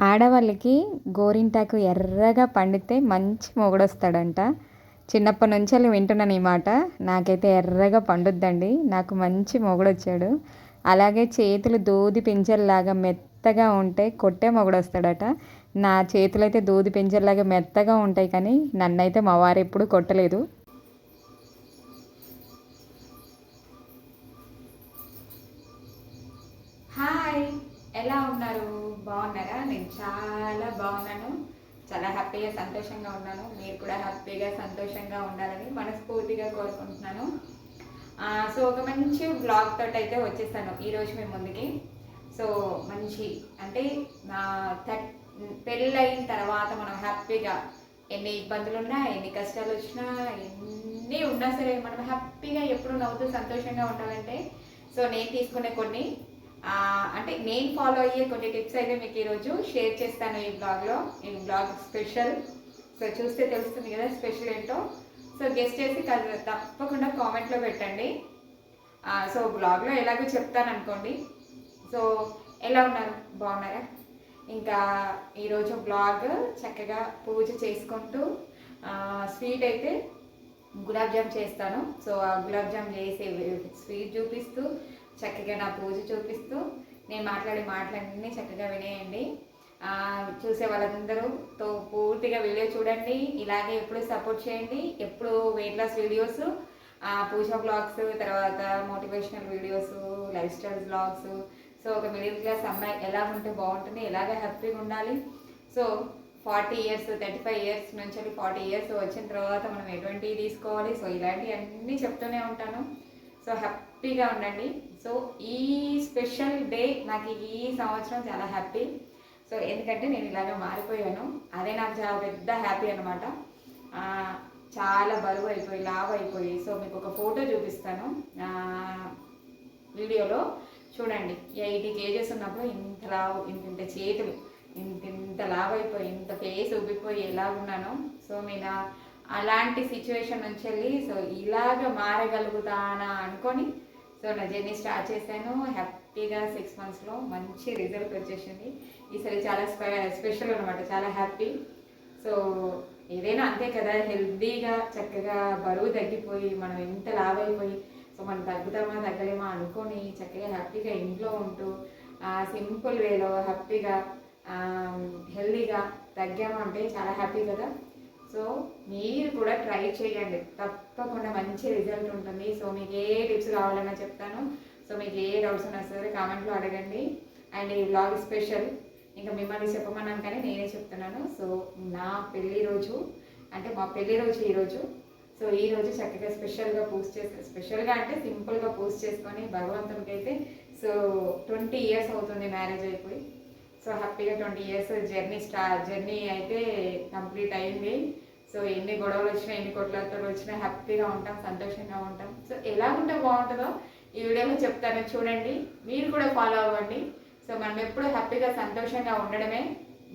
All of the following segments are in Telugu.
ఆడవాళ్ళకి గోరింటాకు ఎర్రగా పండితే మంచి మొగుడొస్తాడంట. చిన్నప్పటి నుంచెల్లి వింటున్నాను ఈ మాట. నాకైతే ఎర్రగా పండుద్దండి. నాకు మంచి మొగుడొచ్చాడు. అలాగే చేతులు దూది పింజల్లాగా మెత్తగా ఉంటే కొట్టే మొగుడొస్తాడట. నా చేతులైతే దూది పింజల్లాగా మెత్తగా ఉంటాయి కానీ నన్నైతే మా వారెప్పుడు కొట్టలేదు. హాయ్, ఎలా ఉన్నారు? బాగున్నారా? నేను చాలా బాగున్నాను. చాలా హ్యాపీగా సంతోషంగా ఉన్నాను. మీరు కూడా హ్యాపీగా సంతోషంగా ఉండాలని మనస్ఫూర్తిగా కోరుకుంటున్నాను. సో ఒక మంచి బ్లాగ్ తోటి అయితే వచ్చేస్తాను ఈరోజు మీ ముందుకి. సో మంచి అంటే నా పెళ్ళైన తర్వాత మనం హ్యాపీగా ఎన్ని ఇబ్బందులు ఉన్నా, ఎన్ని కష్టాలు వచ్చినా, ఎన్ని ఉన్నా సరే మనం హ్యాపీగా ఎప్పుడు నవ్వుతూ సంతోషంగా ఉండాలంటే సో నేను తీసుకునే కొన్ని అంటే నేను ఫాలో అయ్యే కొన్ని టిప్స్ అయితే మీకు ఈరోజు షేర్ చేస్తాను ఈ బ్లాగ్లో. ఈ బ్లాగ్ స్పెషల్. సో చూస్తే తెలుస్తుంది కదా స్పెషల్ ఏంటో. సో గెస్ట్ చేసి తప్పకుండా కామెంట్లో పెట్టండి. సో బ్లాగ్లో ఎలాగో చెప్తాను అనుకోండి. సో ఎలా ఉన్నారు? బాగున్నారా? ఇంకా ఈరోజు బ్లాగ్ చక్కగా పూజ చేసుకుంటూ స్వీట్ అయితే గులాబ్ జామ్ చేస్తాను. సో ఆ గులాబ్ జామ్ చేసే స్వీట్ చూపిస్తూ చక్కగా నా పూజ చూపిస్తూ నేను మాట్లాడే మాటలన్నీ చక్కగా వినేయండి. చూసే వాళ్ళందరూతో పూర్తిగా వీడియో చూడండి. ఇలాగే ఎప్పుడు సపోర్ట్ చేయండి. ఎప్పుడు weight loss videos, Pooja vlogs, తర్వాత motivational videos, lifestyle vlogs. So ఒక మిడిల్ క్లాస్ అమ్మాయి ఎలా ఉంటే బాగుంటుంది, ఎలాగ హ్యాపీగా ఉండాలి. సో 40 ఇయర్స్ 35 ఇయర్స్ నుంచి 40 ఇయర్స్ వచ్చిన తర్వాత మనం ఎటువంటివి తీసుకోవాలి. సో ఇలాంటివి అన్నీ చెప్తూనే ఉంటాను. సో హ్యాపీగా ఉండండి. సో ఈ స్పెషల్ డే నాకు ఈ సంవత్సరం చాలా హ్యాపీ. సో ఎందుకంటే నేను ఇలాగ మారిపోయాను. అదే నాకు చాలా పెద్ద హ్యాపీ అనమాట. చాలా బరువు అయిపోయి, లావ్ అయిపోయి. సో మీకు ఒక ఫోటో చూపిస్తాను వీడియోలో చూడండి. 80 కేజెస్ ఉన్నప్పుడు ఇంత లావు, ఇంత చేతులు, ఇంత లావ్ అయిపోయి, ఇంత ఫేస్ ఉబ్బిపోయి ఎలా ఉన్నాను. సో నేను అలాంటి సిచ్యువేషన్ నుంచి వెళ్ళి సో ఇలాగ మారగలుగుతానా అనుకొని సో నా జర్నీ స్టార్ట్ చేశాను. హ్యాపీగా 6 మంత్స్లో మంచి రిజల్ట్ వచ్చేసింది. ఈసారి చాలా స్పెషల్ అనమాట. చాలా హ్యాపీ. సో ఏదైనా అంతే కదా, హెల్తీగా చక్కగా బరువు తగ్గిపోయి మనం ఎంత లావ్ అయిపోయి సో మనం తగ్గుతామా తగ్గలేమా అనుకొని చక్కగా హ్యాపీగా ఇంట్లో ఉంటూ సింపుల్ వేలో హ్యాపీగా హెల్తీగా తగ్గామా అంటే చాలా హ్యాపీ కదా. సో మీరు కూడా ట్రై చేయండి, తప్పకుండా మంచి రిజల్ట్ ఉంటుంది. సో మీకు ఏ టిప్స్ కావాలన్నా చెప్తాను. సో మీకు ఏ డౌట్స్ ఉన్నా సరే కామెంట్లో అడగండి. అండ్ ఈ వ్లాగ్ స్పెషల్ ఇంకా మిమ్మల్ని చెప్పమన్నాను కానీ నేనే చెప్తున్నాను. సో నా పెళ్ళి రోజు అంటే మా పెళ్ళి రోజు ఈరోజు. సో ఈరోజు చక్కగా స్పెషల్గా పూజ చేస్తే, స్పెషల్గా అంటే సింపుల్గా పూజ చేసుకొని భగవంతునికి అయితే సో 20 ఇయర్స్ అవుతుంది మ్యారేజ్ అయిపోయి. సో హ్యాపీగా 20 ఇయర్స్ జర్నీ అయితే కంప్లీట్ అయింది. సో ఎన్ని గొడవలు వచ్చినా, ఎన్ని కొట్లాటలు వచ్చినా హ్యాపీగా ఉంటాం, సంతోషంగా ఉంటాం. సో ఎలా ఉంటే బాగుంటుందో ఈ వీడియోలో చెప్తాను, చూడండి. మీరు కూడా ఫాలో అవ్వండి. సో మనం ఎప్పుడు హ్యాపీగా సంతోషంగా ఉండడమే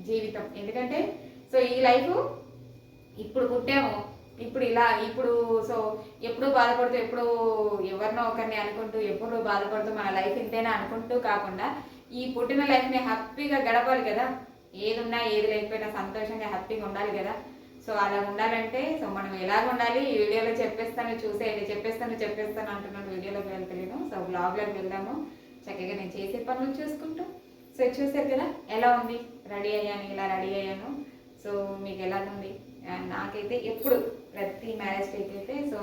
జీవితం. ఎందుకంటే సో ఈ లైఫ్ ఇప్పుడు పుట్టాము, ఇప్పుడు సో ఎప్పుడు బాధపడుతూ, ఎప్పుడు ఎవరినో ఒకరిని అనుకుంటూ, ఎప్పుడు బాధపడుతూ మన లైఫ్ ఇంతేనా అనుకుంటూ కాకుండా ఈ పుట్టిన లైఫ్ని హ్యాపీగా గడపాలి కదా. ఏది ఉన్నా ఏది లేకపోయినా సంతోషంగా హ్యాపీగా ఉండాలి కదా. సో అలా ఉండాలంటే సో మనం ఎలాగ ఉండాలి ఈ వీడియోలో చెప్పేస్తాను. చూసేయండి. చెప్పేస్తాను అంటున్నాను, వీడియోలోకి వెళ్తలేను. సో బ్లాగ్లోకి వెళ్దాము. చక్కగా నేను చేసే పనులు చూసుకుంటూ. సో చూసారు కదా ఎలా ఉంది, రెడీ అయ్యాను, ఇలా రెడీ అయ్యాను. సో మీకు ఎలా ఉంది? నాకైతే ఎప్పుడు ప్రతి మ్యారేజ్ డేకి అయితే సో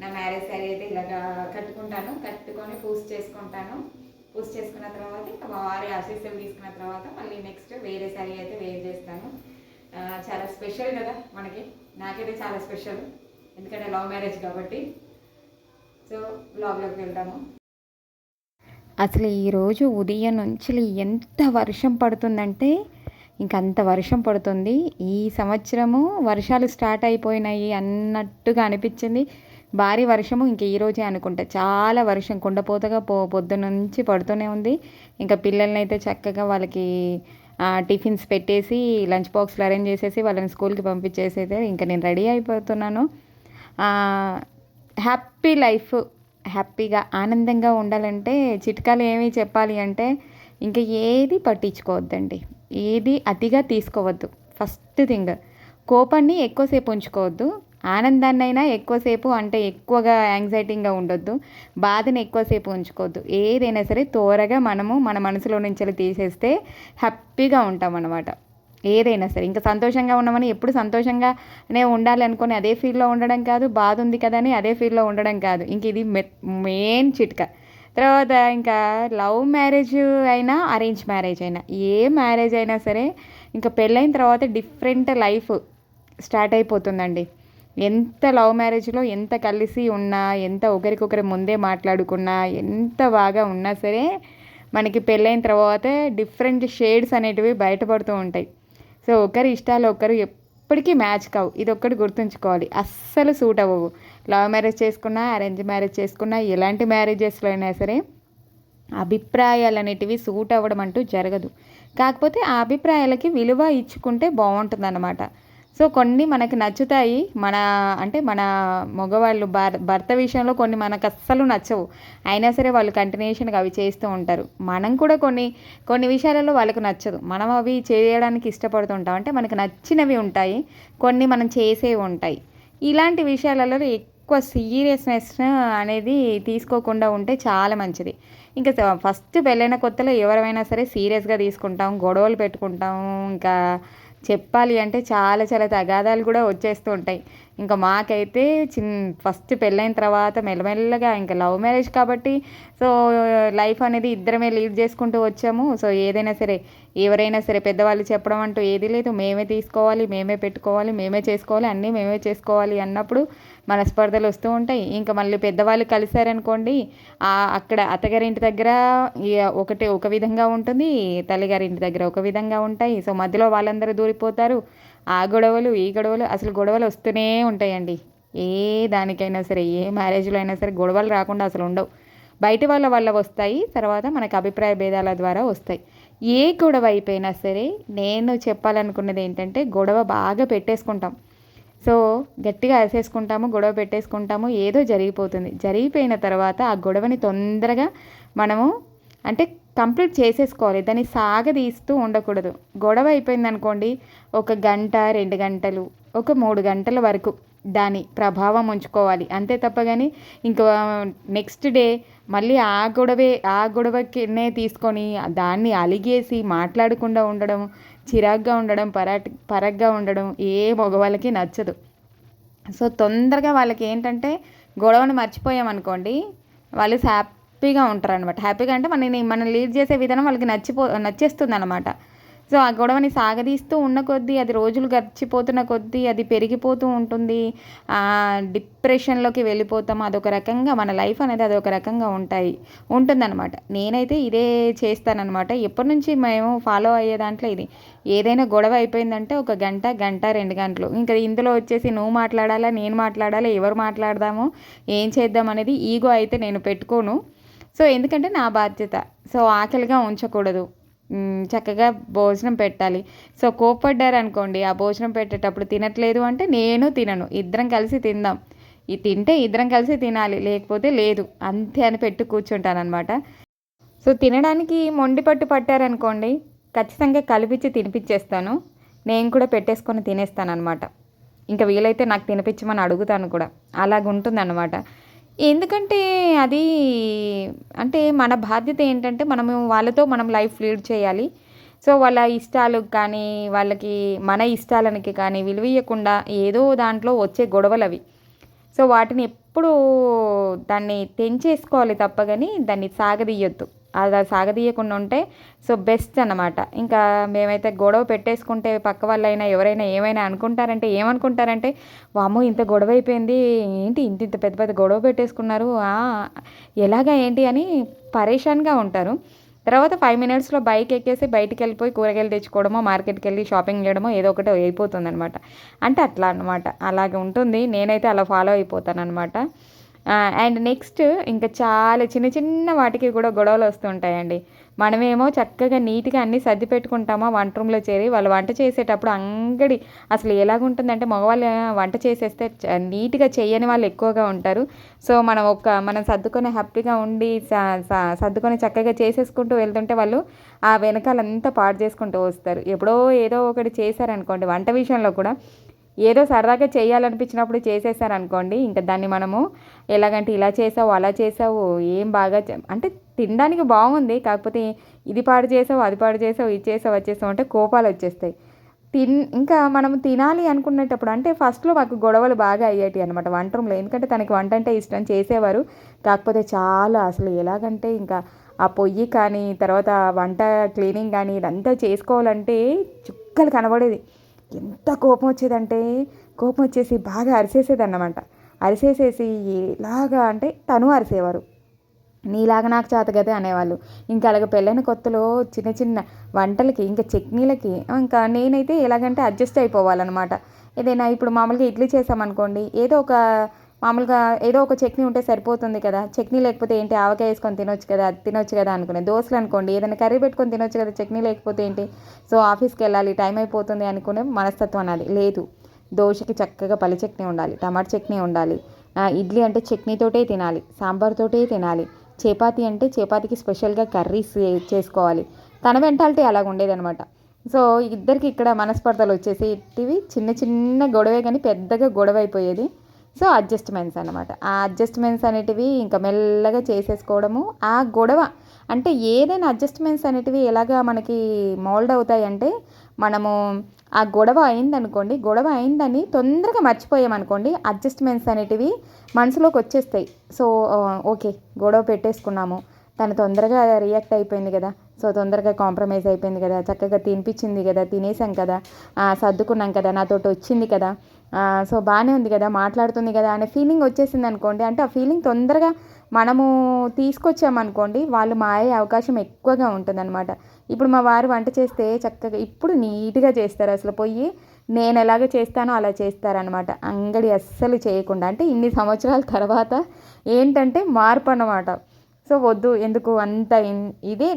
నా మ్యారేజ్ శారీ అయితే ఇలాగా కట్టుకొని పూజ చేసుకుంటాను. పూజ చేసుకున్న తర్వాత ఇంకా మా వారి ఆశీస్సులు తీసుకున్న తర్వాత మళ్ళీ నెక్స్ట్ వేరే శారీ అయితే వేర్ చేస్తాను. చాలా స్పెషల్ కదా మనకి. నాకైతే చాలా స్పెషల్, ఎందుకంటే లవ్ మ్యారేజ్ కాబట్టి. సో బ్లాగ్లోకి వెళ్దాము. అసలు ఈరోజు ఉదయం నుంచి ఎంత వర్షం పడుతుందంటే ఇంకంత వర్షం పడుతుంది. ఈ సంవత్సరము వర్షాలు స్టార్ట్ అయిపోయినాయి అన్నట్టుగా అనిపించింది. భారీ వర్షము ఇంక ఈరోజే అనుకుంటా. చాలా వర్షం కుండపోతగా పొద్దున్న నుంచి పడుతూనే ఉంది. ఇంకా పిల్లల్ని అయితే చక్కగా వాళ్ళకి టిఫిన్స్ పెట్టేసి లంచ్ బాక్స్లు అరేంజ్ చేసేసి వాళ్ళని స్కూల్కి పంపించేసేది ఇంకా నేను రెడీ అయిపోతున్నాను. హ్యాపీ లైఫ్, హ్యాపీగా ఆనందంగా ఉండాలంటే చిట్కాలు ఏమి చెప్పాలి అంటే ఇంకా ఏది పట్టించుకోవద్దండి. ఏది అతిగా తీసుకోవద్దు. ఫస్ట్ థింగ్ కోపాన్ని ఎక్కువసేపు ఉంచుకోవద్దు. ఆనందాన్నైనా ఎక్కువసేపు అంటే ఎక్కువగా యాంగ్జైటీగా ఉండొద్దు. బాధని ఎక్కువసేపు ఉంచుకోవద్దు. ఏదైనా సరే త్వరగా మనము మన మనసులో నుంచి తీసేస్తే హ్యాపీగా ఉంటామన్నమాట. ఏదైనా సరే ఇంకా సంతోషంగా ఉన్నామని ఎప్పుడు సంతోషంగానే ఉండాలి అనుకొని అదే ఫీల్డ్లో ఉండడం కాదు, బాధ ఉంది కదా అని అదే ఫీల్డ్లో ఉండడం కాదు. ఇంక ఇది మెయిన్ చిట్కా. తర్వాత ఇంకా లవ్ మ్యారేజ్ అయినా అరేంజ్ మ్యారేజ్ అయినా ఏ మ్యారేజ్ అయినా సరే ఇంకా పెళ్ళైన తర్వాత డిఫరెంట్ లైఫ్ స్టార్ట్ అయిపోతుందండి. ఎంత లవ్ మ్యారేజ్లో ఎంత కలిసి ఉన్నా, ఎంత ఒకరికొకరు ముందే మాట్లాడుకున్నా, ఎంత బాగా ఉన్నా సరే మనకి పెళ్ళైన తర్వాత డిఫరెంట్ షేడ్స్ అనేటివి బయటపడుతూ ఉంటాయి. సో ఒకరి ఇష్టాలు ఒకరు ఎప్పటికీ మ్యాచ్ కావు. ఇది ఒక్కటి గుర్తుంచుకోవాలి. అస్సలు సూట్ అవ్వవు. లవ్ మ్యారేజ్ చేసుకున్నా, అరేంజ్ మ్యారేజ్ చేసుకున్నా, ఎలాంటి మ్యారేజెస్లో అయినా సరే అభిప్రాయాలు అనేటివి సూట్ అవ్వడం అంటూ జరగదు. కాకపోతే ఆ అభిప్రాయాలకి విలువ ఇచ్చుకుంటే బాగుంటుందన్నమాట. సో కొన్ని మనకు నచ్చుతాయి. మన మగవాళ్ళు భర్త విషయంలో కొన్ని మనకు అస్సలు నచ్చవు. అయినా సరే వాళ్ళు కంటిన్యూషన్గా అవి చేస్తూ ఉంటారు. మనం కూడా కొన్ని విషయాలలో వాళ్ళకు నచ్చదు. మనం అవి చేయడానికి ఇష్టపడుతుంటాం. అంటే మనకు నచ్చినవి ఉంటాయి, కొన్ని మనం చేసేవి ఉంటాయి. ఇలాంటి విషయాలలో ఎక్కువ సీరియస్నెస్ అనేది తీసుకోకుండా ఉంటే చాలా మంచిది. ఇంకా ఫస్ట్ పెళ్ళైన కొత్తలో ఎవరైనా సరే సీరియస్గా తీసుకుంటాం, గొడవలు పెట్టుకుంటాం. ఇంకా చెప్పాలి అంటే చాలా చాలా తగాదాలు కూడా వచ్చేస్తూ ఉంటాయి. ఇంకా మాకైతే ఫస్ట్ పెళ్ళైన తర్వాత మెల్లమెల్లగా ఇంకా లవ్ మ్యారేజ్ కాబట్టి సో లైఫ్ అనేది ఇద్దరమే లీడ్ చేసుకుంటూ వచ్చాము. సో ఏదైనా సరే ఎవరైనా సరే పెద్దవాళ్ళు చెప్పడం అంటూ ఏది లేదు. మేమే తీసుకోవాలి, మేమే పెట్టుకోవాలి, మేమే చేసుకోవాలి, అన్నీ మేమే చేసుకోవాలి అన్నప్పుడు మనస్పర్ధలు వస్తూ ఉంటాయి. ఇంకా మళ్ళీ పెద్దవాళ్ళు కలిశారనుకోండి, అక్కడ అత్తగారింటి దగ్గర ఒక విధంగా ఉంటుంది, తల్లిగారింటి దగ్గర ఒక విధంగా ఉంటాయి. సో మధ్యలో వాళ్ళందరూ దూరిపోతారు. ఆ గొడవలు ఈ గొడవలు అసలు గొడవలు వస్తూనే ఉంటాయండి. ఏ దానికైనా సరే ఏ మ్యారేజ్లో అయినా సరే గొడవలు రాకుండా అసలు ఉండవు. బయట వాళ్ళ వల్ల వస్తాయి, తర్వాత మనకు అభిప్రాయ భేదాల ద్వారా వస్తాయి. ఏ గొడవ అయిపోయినా సరే నేను చెప్పాలనుకున్నది ఏంటంటే గొడవ బాగా పెట్టేసుకుంటాం. సో గట్టిగా అరిసేసుకుంటాము, గొడవ పెట్టేసుకుంటాము, ఏదో జరిగిపోతుంది. జరిగిపోయిన తర్వాత ఆ గొడవని తొందరగా మనము అంటే కంప్లీట్ చేసేసుకోవాలి. దాన్ని సాగదీస్తూ ఉండకూడదు. గొడవ అయిపోయింది అనుకోండి, 1 గంట 2 గంటలు 3 గంటల వరకు దాని ప్రభావం ఉంచుకోవాలి. అంతే తప్ప కానీ ఇంకా నెక్స్ట్ డే మళ్ళీ ఆ గొడవకినే తీసుకొని దాన్ని అలిగేసి మాట్లాడకుండా ఉండడం, చిరాగ్గా ఉండడం, పరగ్గా ఉండడం ఏ మగవాళ్ళకి నచ్చదు. సో తొందరగా వాళ్ళకి ఏంటంటే గొడవను మర్చిపోయామనుకోండి, వాళ్ళు హ్యాపీగా ఉంటారు అనమాట. హ్యాపీగా అంటే మనం లీడ్ చేసే విధానం వాళ్ళకి నచ్చేస్తుంది అనమాట. సో ఆ గొడవని సాగదీస్తూ ఉన్న కొద్దీ అది రోజులు గడిచిపోతున్న కొద్దీ అది పెరిగిపోతూ ఉంటుంది. డిప్రెషన్లోకి వెళ్ళిపోతాం. అదొక రకంగా మన లైఫ్ అనేది అదొక రకంగా ఉంటుందన్నమాట. నేనైతే ఇదే చేస్తానన్నమాట. ఎప్పటి నుంచి మేము ఫాలో అయ్యే దాంట్లో ఇది. ఏదైనా గొడవ అయిపోయిందంటే 1 గంట 2 గంటలు ఇంకా ఇందులో వచ్చేసి నువ్వు మాట్లాడాలా, నేను మాట్లాడాలా, ఎవరు మాట్లాడదాము, ఏం చేద్దాం అనేది ఈగో అయితే నేను పెట్టుకోను. సో ఎందుకంటే నా బాధ్యత. సో ఆకలిగా ఉంచకూడదు, చక్కగా భోజనం పెట్టాలి. సో కోప్పడ్డారనుకోండి, ఆ భోజనం పెట్టేటప్పుడు తినట్లేదు అంటే నేను తినను, ఇద్దరం కలిసి తిందాం. తింటే ఇద్దరం కలిసి తినాలి, లేకపోతే లేదు, అంతే అని పెట్టి కూర్చుంటానమాట. సో తినడానికి మొండి పట్టారనుకోండి, ఖచ్చితంగా కలిపించి తినిపించేస్తాను. నేను కూడా పెట్టేసుకొని తినేస్తానమాట. ఇంకా వీలైతే నాకు తినిపించమని అడుగుతాను కూడా. అలాగుంటుందన్నమాట. ఎందుకంటే అది అంటే మన బాధ్యత ఏంటంటే వాళ్ళతో మనం లైఫ్ లీడ్ చేయాలి. సో వాళ్ళ ఇష్టాలకు కానీ వాళ్ళకి మన ఇష్టాలకి కానీ విలువీయకుండా ఏదో దాంట్లో వచ్చే గొడవలు అవి. సో వాటిని ఎప్పుడూ దాన్ని తెంచేసుకోవాలి తప్ప కానీ దాన్ని సాగదీయొద్దు. అలా సాగదీయకుండా ఉంటే సో బెస్ట్ అన్నమాట. ఇంకా మేమైతే గొడవ పెట్టేసుకుంటే పక్క వాళ్ళైనా ఎవరైనా ఏమనుకుంటారంటే వామ్మో ఇంత గొడవ అయిపోయింది ఏంటి, ఇంత పెద్ద పెద్ద గొడవ పెట్టేసుకున్నారు, ఎలాగా ఏంటి అని పరేషాన్గా ఉంటారు. తర్వాత 5 మినిట్స్లో బైక్ ఎక్కేసి బయటికి వెళ్ళిపోయి కూరగాయలు తెచ్చుకోవడమో, మార్కెట్కి వెళ్ళి షాపింగ్ చేయడమో ఏదో ఒకటి అయిపోతుంది అనమాట. అంటే అట్లా అనమాట, అలాగే ఉంటుంది. నేనైతే అలా ఫాలో అయిపోతాను అనమాట. అండ్ నెక్స్ట్ ఇంకా చాలా చిన్న చిన్న వాటికి కూడా గొడవలు వస్తుంటాయండి. మనమేమో చక్కగా నీట్గా అన్నీ సర్ది పెట్టుకుంటామా వంట రూమ్లో చేరి, వాళ్ళు వంట చేసేటప్పుడు అంగడి అసలు ఎలాగుంటుందంటే మగవాళ్ళు వంట చేసేస్తే నీట్గా చేయని వాళ్ళు ఎక్కువగా ఉంటారు. సో మనం సర్దుకొని హ్యాపీగా ఉండి సర్దుకొని చక్కగా చేసేసుకుంటూ వెళ్తుంటే వాళ్ళు ఆ వెనకాలంతా పాడు చేసుకుంటూ వస్తారు. ఎప్పుడో ఏదో ఒకటి చేశారనుకోండి వంట విషయంలో కూడా ఏదో సరదాగా చేయాలనిపించినప్పుడు చేసేసారనుకోండి, ఇంకా దాన్ని మనము ఎలాగంటే ఇలా చేసావు అలా చేసావు ఏం బాగా అంటే తినడానికి బాగుంది, కాకపోతే ఇది పాడు చేసావు అది పాడు చేసావు ఇది చేసావు అది చేసావు అంటే కోపాలు వచ్చేస్తాయి. ఇంకా మనం తినాలి అనుకునేటప్పుడు అంటే ఫస్ట్లో మాకు గొడవలు బాగా అయ్యేటి అనమాట వంట రూమ్లో. ఎందుకంటే తనకి వంట అంటే ఇష్టం, చేసేవారు. కాకపోతే చాలా అసలు ఎలాగంటే ఇంకా ఆ పొయ్యి కానీ తర్వాత వంట క్లీనింగ్ కానీ ఇదంతా చేసుకోవాలంటే చుక్కలు కనబడేది. ఎంత కోపం వచ్చేదంటే కోపం వచ్చేసి బాగా అరిసేసేదన్నమాట. అరిసేసేసి ఎలాగా అంటే తను అరిసేవారు, నీలాగా నాకు చేత కదా అనేవాళ్ళు. ఇంకా అలాగే పెళ్ళైన కొత్తలో చిన్న చిన్న వంటలకి ఇంకా చట్నీలకి ఇంకా నేనైతే ఎలాగంటే అడ్జస్ట్ అయిపోవాలన్నమాట. ఏదైనా ఇప్పుడు మామూలుగా ఇడ్లీ చేసామనుకోండి, మామూలుగా ఏదో ఒక చట్నీ ఉంటే సరిపోతుంది కదా, చట్నీ లేకపోతే ఏంటి ఆవకాయ వేసుకొని తినొచ్చు కదా, అది తినొచ్చు కదా అనుకునే. దోశలు అనుకోండి ఏదైనా కర్రీ పెట్టుకొని తినొచ్చు కదా, చట్నీ లేకపోతే ఏంటి, సో ఆఫీస్కి వెళ్ళాలి టైం అయిపోతుంది అనుకునే మనస్తత్వం అన్నది లేదు. దోశకి చక్కగా పల్లి చట్నీ ఉండాలి, టమాటా చట్నీ ఉండాలి, ఇడ్లీ అంటే చట్నీతోటే తినాలి, సాంబార్తోటే తినాలి, చపాతీ అంటే చపాతీకి స్పెషల్గా కర్రీస్ చేసుకోవాలి. తన మెంటాలిటీ అలాగ ఉండేదనమాట. సో ఇద్దరికి ఇక్కడ మనస్పర్ధలు వచ్చేసి ఇవి చిన్న చిన్న గొడవే కానీ పెద్దగా గొడవ అయిపోయేది. సో అడ్జస్ట్మెంట్స్ అనమాట. ఆ అడ్జస్ట్మెంట్స్ అనేటివి ఇంకా మెల్లగా చేసేసుకోవడము. ఆ గొడవ అంటే ఏదైనా అడ్జస్ట్మెంట్స్ అనేటివి ఎలాగా మనకి మోల్డ్ అవుతాయి అంటే మనము ఆ గొడవ అయిందనుకోండి, గొడవ అయిందని తొందరగా మర్చిపోయామనుకోండి, అడ్జస్ట్మెంట్స్ అనేటివి మనసులోకి వచ్చేస్తాయి. సో ఓకే గొడవ పెట్టేసుకున్నాము, తను తొందరగా రియాక్ట్ అయిపోయింది కదా, సో తొందరగా కాంప్రమైజ్ అయిపోయింది కదా, చక్కగా తినిపించింది కదా, తినేసాం కదా, సర్దుకున్నాం కదా, నాతోటి వచ్చింది కదా, సో బాగానే ఉంది కదా, మాట్లాడుతుంది కదా అనే ఫీలింగ్ వచ్చేసింది అనుకోండి. అంటే ఆ ఫీలింగ్ తొందరగా మనము తీసుకొచ్చామనుకోండి, వాళ్ళు మారే అవకాశం ఎక్కువగా ఉంటుందన్నమాట. ఇప్పుడు మా వారు వంట చేస్తే చక్కగా ఇప్పుడు నీట్గా చేస్తారు. అసలు పోయి నేను ఎలాగ చేస్తానో అలా చేస్తారనమాట. అంగడి అస్సలు చేయకుండా. అంటే ఇన్ని సంవత్సరాల తర్వాత ఏంటంటే మార్పు అన్నమాట. సో వద్దు ఎందుకు అంత ఇదే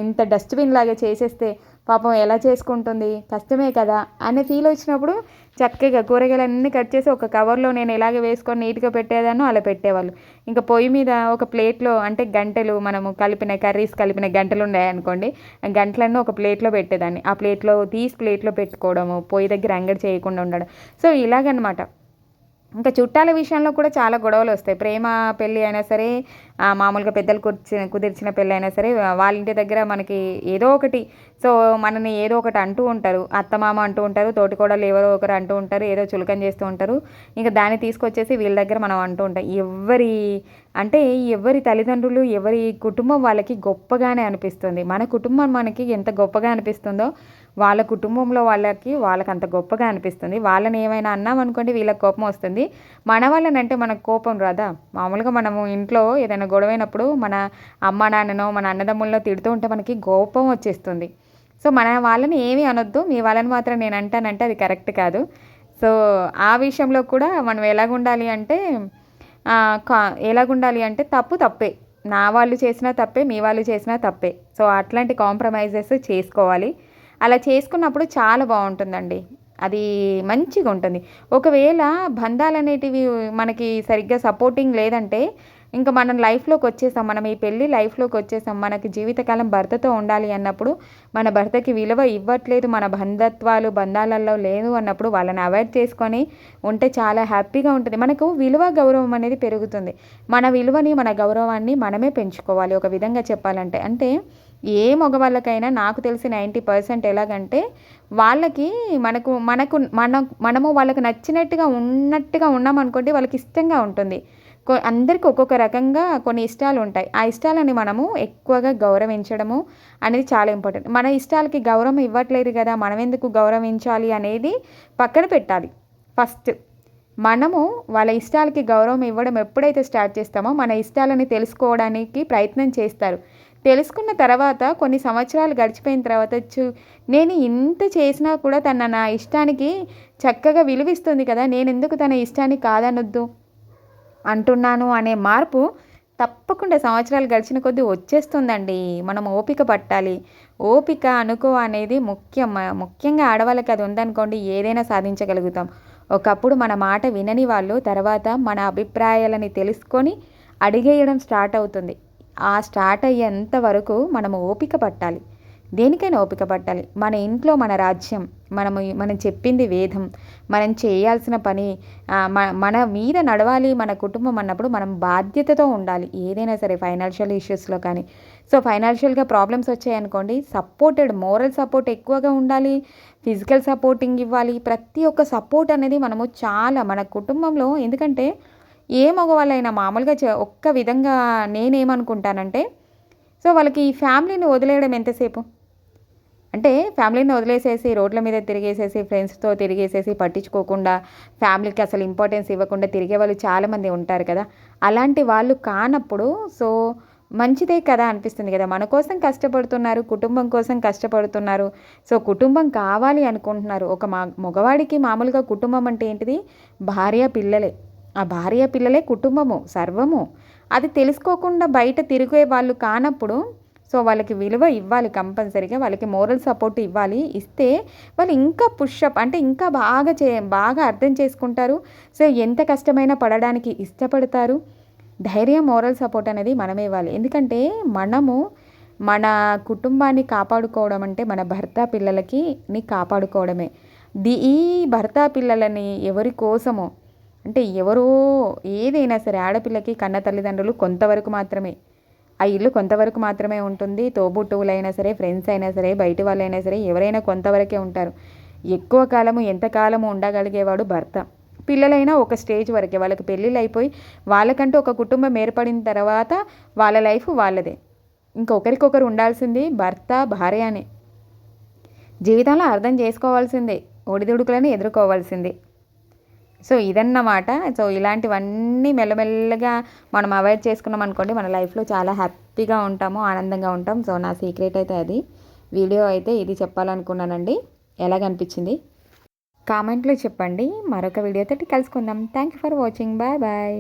ఇంత డస్ట్బిన్ లాగా చేసేస్తే పాపం ఎలా చేసుకుంటుంది, కష్టమే కదా అనే ఫీల్ వచ్చినప్పుడు చక్కగా కూరగాయలన్నీ కట్ చేసి ఒక కవర్లో నేను ఎలాగ వేసుకొని నీట్గా పెట్టేదానో అలా పెట్టేవాళ్ళు. ఇంకా పొయ్యి మీద ఒక ప్లేట్లో అంటే గంటెలు మనము కలిపిన కర్రీస్ కలిపిన గంటలు ఉన్నాయనుకోండి, ఆ గంటలన్నీ ఒక ప్లేట్లో పెట్టేదాన్ని. ఆ ప్లేట్లో తీసి ప్లేట్లో పెట్టుకోవడము, పొయ్యి దగ్గర అంగడి చేయకుండా ఉండడం. సో ఇలాగనమాట. ఇంకా చుట్టాల విషయంలో కూడా చాలా గొడవలు వస్తాయి. ప్రేమ పెళ్ళి అయినా సరే, మామూలుగా పెద్దలు కుదిర్చిన పెళ్ళి అయినా సరే, వాళ్ళ ఇంటి దగ్గర మనకి ఏదో ఒకటి, సో మనని ఏదో ఒకటి అంటూ ఉంటారు, అత్తమామ అంటూ ఉంటారు, తోటికోడలు ఎవరో ఒకరు అంటూ ఉంటారు, ఏదో చులకన చేస్తూ ఉంటారు. ఇంకా దాన్ని తీసుకొచ్చేసి వీళ్ళ దగ్గర మనం అంటూ ఉంటాం. ఎవరి తల్లిదండ్రులు ఎవరి కుటుంబం వాళ్ళకి గొప్పగానే అనిపిస్తుంది. మన కుటుంబం మనకి ఎంత గొప్పగా అనిపిస్తుందో వాళ్ళ కుటుంబంలో వాళ్ళకి అంత గొప్పగా అనిపిస్తుంది. వాళ్ళని ఏమైనా అన్నామనుకోండి వీళ్ళకి కోపం వస్తుంది. మన వాళ్ళనంటే మనకు కోపం రాదా? మామూలుగా మనము ఇంట్లో ఏదైనా గొడవైనప్పుడు మన అమ్మ నాన్ననో మన అన్నదమ్ముల్లో తిడుతూ ఉంటే మనకి కోపం వచ్చేస్తుంది. సో మన వాళ్ళని ఏమీ అనొద్దు, మీ వాళ్ళని మాత్రం నేను అంటానంటే అది కరెక్ట్ కాదు. సో ఆ విషయంలో కూడా మనం ఎలాగుండాలి అంటే తప్పే, నా వాళ్ళు చేసినా తప్పే, మీ వాళ్ళు చేసినా తప్పే. సో అట్లాంటి కాంప్రమైజెస్ చేసుకోవాలి. అలా చేసుకున్నప్పుడు చాలా బాగుంటుందండి, అది మంచిగా ఉంటుంది. ఒకవేళ బంధాలు అనేటివి మనకి సరిగ్గా సపోర్టింగ్ లేదంటే ఇంకా మనం లైఫ్లోకి వచ్చేసాం, మనం ఈ పెళ్ళి లైఫ్లోకి వచ్చేసాం, మనకి జీవితకాలం భర్తతో ఉండాలి అన్నప్పుడు మన భర్తకి విలువ ఇవ్వట్లేదు, మన బంధాలలో లేదు అన్నప్పుడు వాళ్ళని అవాయిడ్ చేసుకొని ఉంటే చాలా హ్యాపీగా ఉంటుంది. మనకు విలువ గౌరవం అనేది పెరుగుతుంది. మన విలువని మన గౌరవాన్ని మనమే పెంచుకోవాలి ఒక విధంగా చెప్పాలంటే. అంటే ఏ మగవాళ్ళకైనా నాకు తెలిసి 90% ఎలాగంటే వాళ్ళకి మనము వాళ్ళకి నచ్చినట్టుగా ఉన్నట్టుగా ఉన్నామనుకోండి వాళ్ళకి ఇష్టంగా ఉంటుంది. అందరికీ ఒక్కొక్క రకంగా కొన్ని ఇష్టాలు ఉంటాయి. ఆ ఇష్టాలని మనము ఎక్కువగా గౌరవించడము అనేది చాలా ఇంపార్టెంట్. మన ఇష్టాలకి గౌరవం ఇవ్వట్లేదు కదా, మనం ఎందుకు గౌరవించాలి అనేది పక్కన పెట్టాలి. ఫస్ట్ మనము వాళ్ళ ఇష్టాలకి గౌరవం ఇవ్వడం ఎప్పుడైతే స్టార్ట్ చేస్తామో మన ఇష్టాలని తెలుసుకోవడానికి ప్రయత్నం చేస్తారు. తెలుసుకున్న తర్వాత కొన్ని సంవత్సరాలు గడిచిపోయిన తర్వాత నేను ఇంత చేసినా కూడా తన నా ఇష్టానికి చక్కగా విలువిస్తుంది కదా, నేను ఎందుకు తన ఇష్టాన్ని కాదనొద్దు అంటున్నాను అనే మార్పు తప్పకుండా సంవత్సరాలు గడిచిన కొద్దీ వచ్చేస్తుందండి. మనం ఓపిక పట్టాలి. ఓపిక, అనుకువ అనేది ముఖ్యం. ముఖ్యంగా ఆడవాళ్ళకి అది ఉందనుకోండి ఏదైనా సాధించగలుగుతాం. ఒకప్పుడు మన మాట వినని వాళ్ళు తర్వాత మన అభిప్రాయాలని తెలుసుకొని అడిగేయడం స్టార్ట్ అవుతుంది. ఆ స్టార్ట్ అయ్యేంత వరకు మనము ఓపిక పట్టాలి. దేనికైనా ఓపిక పట్టాలి. మన ఇంట్లో మన రాజ్యం, మనం చెప్పింది వేదం, మనం చేయాల్సిన పని, మన మీద నడవాలి మన కుటుంబం అన్నప్పుడు మనం బాధ్యతతో ఉండాలి. ఏదైనా సరే ఫైనాన్షియల్ ఇష్యూస్లో కానీ. సో ఫైనాన్షియల్గా ప్రాబ్లమ్స్ వచ్చాయనుకోండి, సపోర్టెడ్, మోరల్ సపోర్ట్ ఎక్కువగా ఉండాలి, ఫిజికల్ సపోర్టింగ్ ఇవ్వాలి. ప్రతి ఒక్క సపోర్ట్ అనేది మనము చాలా మన కుటుంబంలో, ఎందుకంటే ఏ మగవాళ్ళైనా మామూలుగా ఒక్క విధంగా నేనేమనుకుంటానంటే, సో వాళ్ళకి ఈ ఫ్యామిలీని వదిలేయడం ఎంతసేపు, అంటే ఫ్యామిలీని వదిలేసేసి రోడ్ల మీద తిరిగేసేసి ఫ్రెండ్స్తో తిరిగేసేసి పట్టించుకోకుండా ఫ్యామిలీకి అసలు ఇంపార్టెన్స్ ఇవ్వకుండా తిరిగే వాళ్ళు చాలామంది ఉంటారు కదా. అలాంటి వాళ్ళు కానప్పుడు సో మంచిదే కదా అనిపిస్తుంది కదా. మన కోసం కష్టపడుతున్నారు, కుటుంబం కోసం కష్టపడుతున్నారు. సో కుటుంబం కావాలి అనుకుంటున్నారు. ఒక మగవాడికి మామూలుగా కుటుంబం అంటే ఏంటిది, భార్య పిల్లలే. ఆ భార్య పిల్లలే కుటుంబము, సర్వము. అది తెలుసుకోకుండా బయట తిరిగే వాళ్ళు కానప్పుడు సో వాళ్ళకి విలువ ఇవ్వాలి, కంపల్సరీగా వాళ్ళకి మోరల్ సపోర్ట్ ఇవ్వాలి. ఇస్తే వాళ్ళు ఇంకా పుషప్ అంటే ఇంకా బాగా అర్థం చేసుకుంటారు. సో ఎంత కష్టమైనా పడడానికి ఇష్టపడతారు. ధైర్యం, మోరల్ సపోర్ట్ అనేది మనమే ఇవ్వాలి. ఎందుకంటే మనము మన కుటుంబాన్ని కాపాడుకోవడం అంటే మన భర్త పిల్లలకి కాపాడుకోవడమే. ఈ భర్త పిల్లలని ఎవరి కోసమో, అంటే ఎవరో, ఏదైనా సరే ఆడపిల్లకి కన్న తల్లిదండ్రులు కొంతవరకు మాత్రమే, ఆ ఇల్లు కొంతవరకు మాత్రమే ఉంటుంది. తోబుట్టువులైనా సరే, ఫ్రెండ్స్ అయినా సరే, బయటి వాళ్ళైనా సరే, ఎవరైనా కొంతవరకే ఉంటారు. ఎక్కువ కాలము, ఎంతకాలము ఉండగలిగేవాడు భర్త. పిల్లలైనా ఒక స్టేజ్ వరకే, వాళ్ళకి పెళ్ళిళ్ళు అయిపోయి వాళ్ళకంటూ ఒక కుటుంబం ఏర్పడిన తర్వాత వాళ్ళ లైఫ్ వాళ్ళదే. ఇంకొకరికొకరు ఉండాల్సింది భర్త, భార్య అని జీవితంలో అర్థం చేసుకోవాల్సిందే, ఒడిదుడుకులను ఎదుర్కోవాల్సిందే. సో ఇదన్నమాట. సో ఇలాంటివన్నీ మెల్లమెల్లగా మనం అవాయిడ్ చేసుకున్నాం అనుకోండి, మన లైఫ్లో చాలా హ్యాపీగా ఉంటాము, ఆనందంగా ఉంటాం. సో నా సీక్రెట్ అయితే అది. వీడియో అయితే ఇది చెప్పాలనుకున్నానండి. ఎలాగనిపించింది కామెంట్లో చెప్పండి. మరొక వీడియోతో కలుసుకుందాం. Thank you for watching. Bye bye.